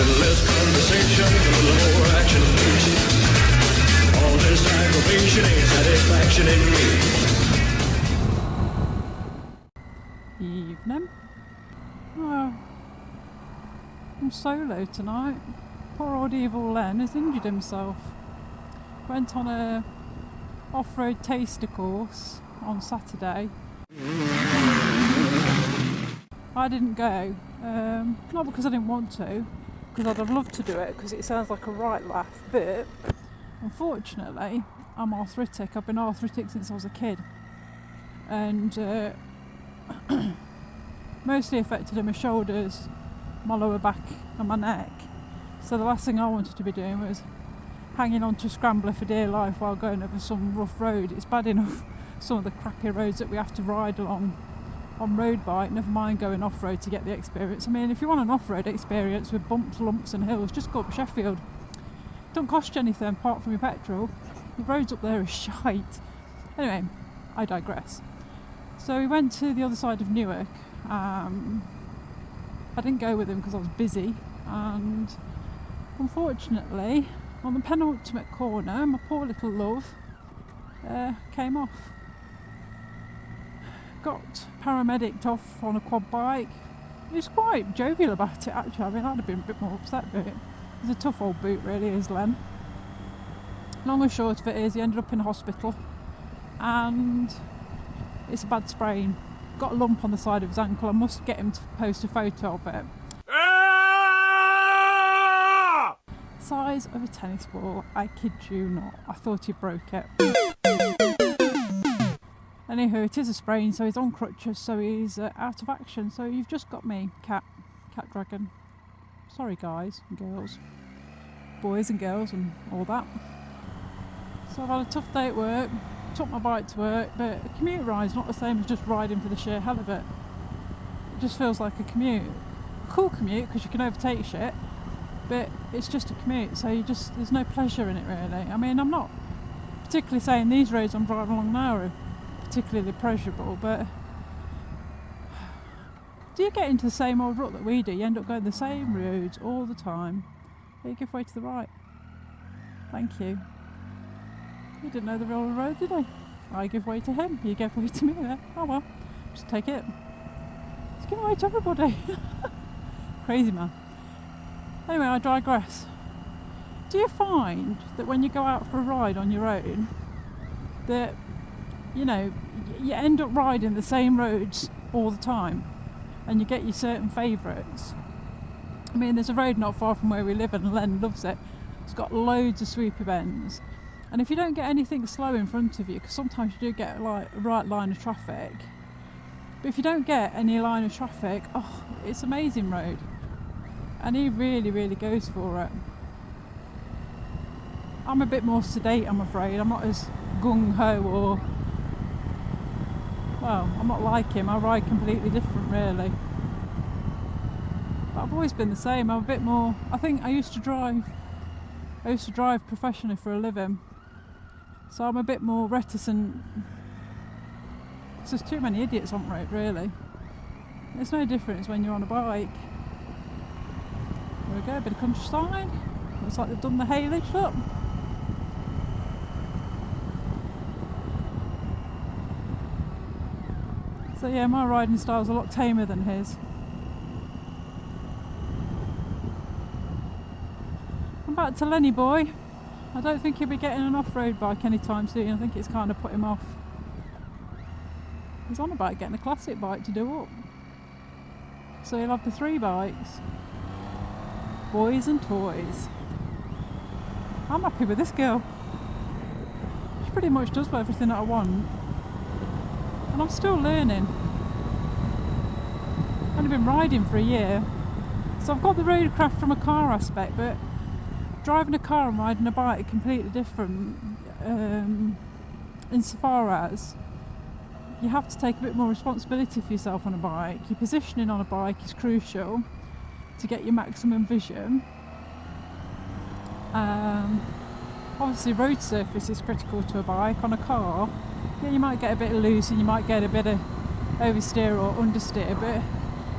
less conversation, a little more action, please. All this aggravation ain't satisfaction in me. Evening. Oh, I'm solo tonight. Poor old evil Len has injured himself. Went on a off-road taster course on Saturday. I didn't go, not because I didn't want to, because I'd have loved to do it because it sounds like a right laugh, but unfortunately I'm arthritic. I've been arthritic since I was a kid, and mostly affected in my shoulders, my lower back and my neck. So the last thing I wanted to be doing was hanging on to a scrambler for dear life while going over some rough road. It's bad enough some of the crappy roads that we have to ride along on road bike, never mind going off-road to get the experience. I mean, if you want an off-road experience with bumps, lumps and hills, just go up Sheffield. Don't cost you anything apart from your petrol. The roads up there are shite. Anyway, I digress. So we went to the other side of Newark. I didn't go with him because I was busy, and unfortunately on the penultimate corner my poor little love came off. Got paramedicked off on a quad bike. He was quite jovial about it actually. I mean, I'd have been a bit more upset, but he's a tough old boot really, is Len. Long and short of it is he ended up in hospital, and it's a bad sprain. Got a lump on the side of his ankle. I must get him to post a photo of it. Size of a tennis ball, I kid you not. I thought he broke it. Anywho, it is a sprain, so he's on crutches, so he's out of action. So you've just got me, Catdragon. Sorry guys and girls, boys and girls and all that. So I've had a tough day at work, took my bike to work, but a commute ride's not the same as just riding for the sheer hell of it. It just feels like a commute. A cool commute because you can overtake shit, but it's just a commute, so there's no pleasure in it really. I mean, I'm not particularly saying these roads I'm driving along now are particularly pleasurable, but do you get into the same old rut that we do? You end up going the same roads all the time. You give way to the right. Thank you. You didn't know the real road, did I? I give way to him, you give way to me there. Oh well, just take it. Just give way to everybody. Crazy man. Anyway, I digress. Do you find that when you go out for a ride on your own, that you know, you end up riding the same roads all the time and you get your certain favourites? I mean, there's a road not far from where we live and Len loves it. It's got loads of sweepy bends, and if you don't get anything slow in front of you, because sometimes you do get like a right line of traffic, but if you don't get any line of traffic, oh, it's an amazing road, and he really goes for it. I'm a bit more sedate, I'm afraid. I'm not as gung-ho or, well, I'm not like him. I ride completely different really, but I've always been the same. I'm a bit more, I think I used to drive professionally for a living, so I'm a bit more reticent. There's too many idiots on the road really. There's no difference when you're on a bike. There we go, a bit of countryside. Looks like they've done the haylage, look. So yeah, my riding style's a lot tamer than his. I'm back to Lenny boy. I don't think he'll be getting an off-road bike anytime soon. I think it's kind of put him off. He's on about getting a classic bike to do up. So he'll have the 3 bikes. Boys and toys. I'm happy with this girl. She pretty much does everything that I want. And I'm still learning. I've only been riding for a year, so I've got the roadcraft from a car aspect, but driving a car and riding a bike are completely different, insofar as you have to take a bit more responsibility for yourself on a bike. Your positioning on a bike is crucial to get your maximum vision. Obviously road surface is critical to a bike. On a car, yeah, you might get a bit loose and you might get a bit of oversteer or understeer, but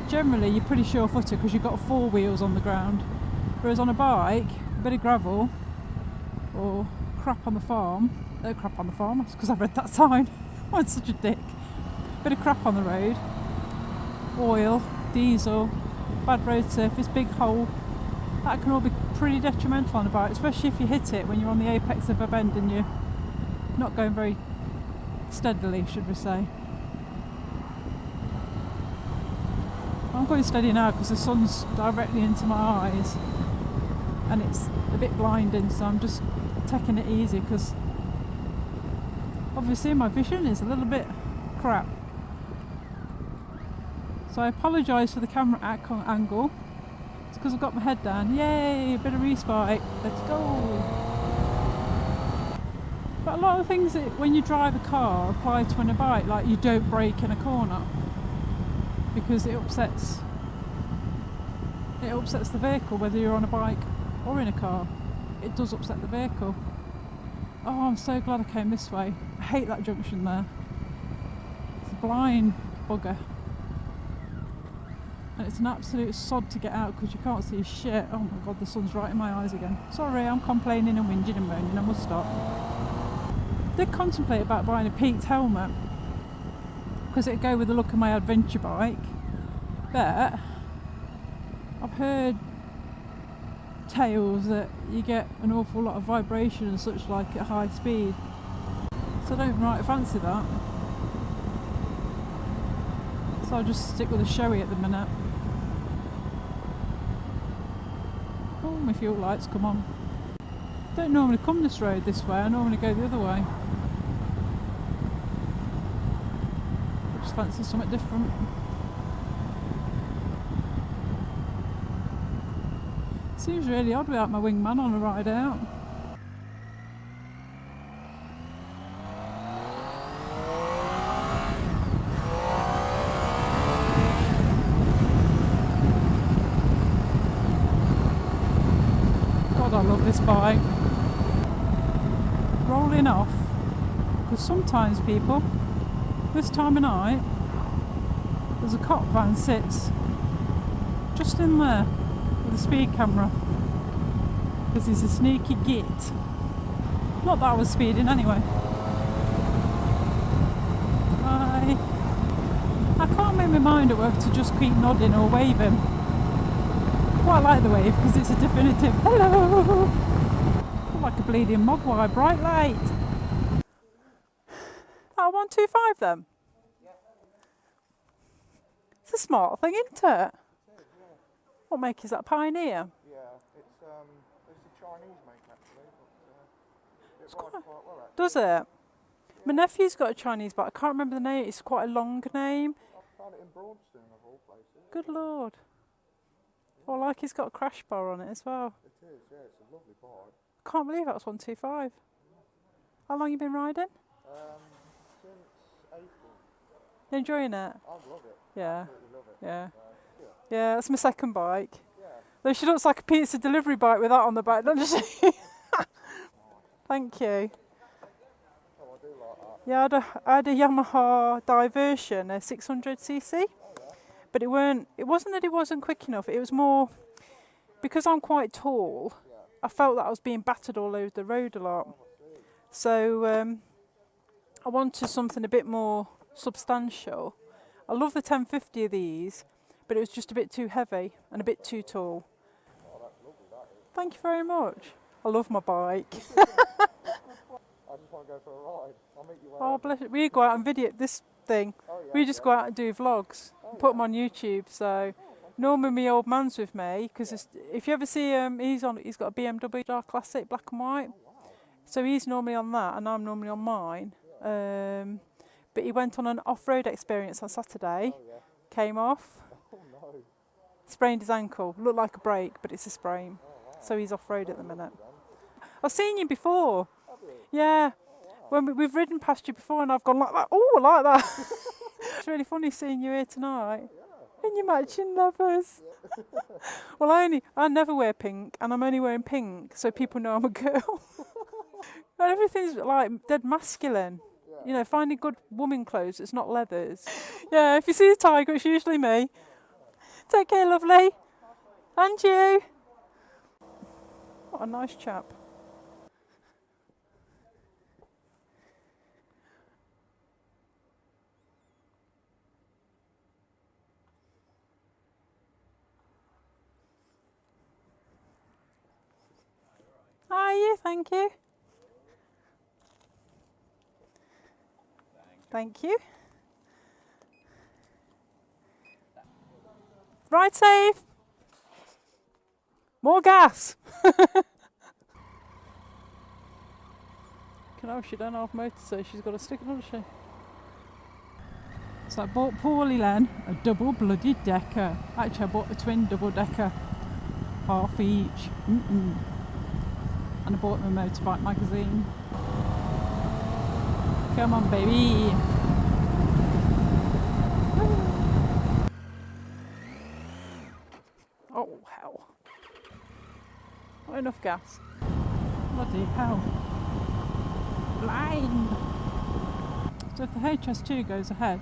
generally you're pretty sure footed because you've got 4 wheels on the ground. Whereas on a bike, a bit of gravel or crap on the farm, that's because I read that sign. I'm such a dick. Bit of crap on the road, oil, diesel, bad road surface, big hole, that can all be pretty detrimental on a bike, especially if you hit it when you're on the apex of a bend and you're not going very steadily, should we say. I'm going steady now because the sun's directly into my eyes and it's a bit blinding, so I'm just taking it easy because obviously my vision is a little bit crap. So I apologise for the camera angle. It's because I've got my head down. Yay, a bit of respite. Let's go. But a lot of things that when you drive a car apply to on a bike, like you don't brake in a corner because it upsets the vehicle, whether you're on a bike or in a car. It does upset the vehicle. Oh, I'm so glad I came this way. I hate that junction there. It's a blind bugger. And it's an absolute sod to get out because you can't see shit. Oh my god, the sun's right in my eyes again. Sorry, I'm complaining and whinging and moaning, I must stop. I did contemplate about buying a peaked helmet because it'd go with the look of my adventure bike, but I've heard tales that you get an awful lot of vibration and such like at high speed, so I don't right fancy that. So I'll just stick with a showy at the minute. Oh, my fuel lights come on. Don't normally come this road this way, I normally go the other way. I just fancy something different. Seems really odd without my wingman on a ride out. God, I love this bike. Rolling off, because sometimes people, this time of night, there's a cop van sits just in there with a speed camera because he's a sneaky git. Not that I was speeding anyway. I can't make my mind up whether to just keep nodding or waving. Quite like the wave because it's a definitive hello. Like a bleeding mogwai, bright light. That 125 then? It's a smart thing, isn't it? Yeah. What make is that, Pioneer? Yeah, it's a Chinese make actually, but it rides quite well actually. Does it? My nephew's got a Chinese bike, I can't remember the name, it's quite a long name. I found it in Broadstone of all places. Good lord. Oh, I like he's got a crash bar on it as well. It is, yeah, it's a lovely bike. Can't believe that was 125. How long you been riding? Since April. You enjoying it? I love it. Yeah. Absolutely love it. Yeah. Yeah. Yeah, that's my second bike. Yeah. Though she looks like a pizza delivery bike with that on the back, doesn't she? Thank you. Oh, I do like that. Yeah, I had a Yamaha Diversion, a 600cc. Oh, yeah. But it wasn't that it wasn't quick enough, it was more, because I'm quite tall, Yeah. I felt that I was being battered all over the road a lot. Oh, I see. So I wanted something a bit more substantial. I love the 1050 of these, but it was just a bit too heavy and a bit too tall. Oh, that's lovely, that is. Thank you very much. I love my bike. I just want to go for a ride. I'll meet you where. Oh, bless it. We go out and video this thing. Oh, yeah, We just go out and do vlogs, put them on YouTube. So normally my old man's with me because if you ever see he's got a BMW Star Classic black and white. Oh, wow. So he's normally on that and I'm normally on mine. But he went on an off-road experience on Saturday. Oh, yeah. Came off, Oh, no. sprained his ankle. Looked like a break, but it's a sprain. Oh, wow. So he's off-road at the minute. Then. I've seen you before. Have you? Yeah. Oh, wow. When we've ridden past you before and I've gone like that. Oh, I like that. It's really funny seeing you here tonight. Yeah. In your matching lovers. Well, I never wear pink and I'm only wearing pink so people know I'm a girl. And everything's like dead masculine. Yeah. You know, finding good woman clothes, it's not leathers. Yeah, if you see a tiger, it's usually me. Take care, lovely. And you. What a nice chap. Are you? Thank you. Thank you. Right, safe. More gas. You know, she don't have motor, so she's got a stick, doesn't she? So I bought poor Len a double bloody decker. Actually, I bought a twin double decker, half each. And I bought him a motorbike magazine. Come on, baby. Oh, hell. Not enough gas. Bloody hell. Blind. So if the HS2 goes ahead,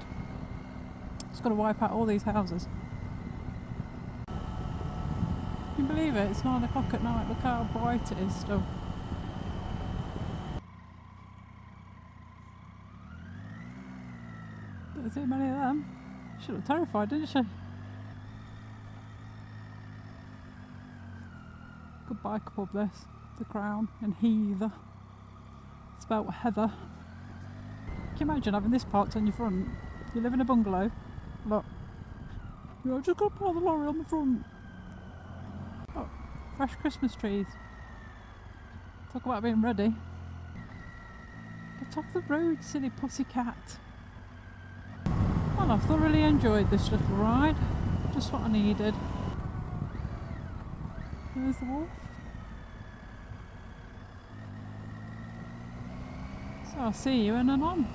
it's got to wipe out all these houses. Can you believe it? It's 9 o'clock at night. Look how bright it is still. Didn't see many of them. She looked terrified, didn't she? Good bike pub this. The Crown in Heather. Spelt Heather. Can you imagine having this parked on your front? You live in a bungalow. Look. I've just got to park the lorry on the front. Oh, fresh Christmas trees. Talk about being ready. Get off the road, silly pussycat. Well, I've thoroughly enjoyed this little ride. Just what I needed. There's the wolf. So I'll see you in and on.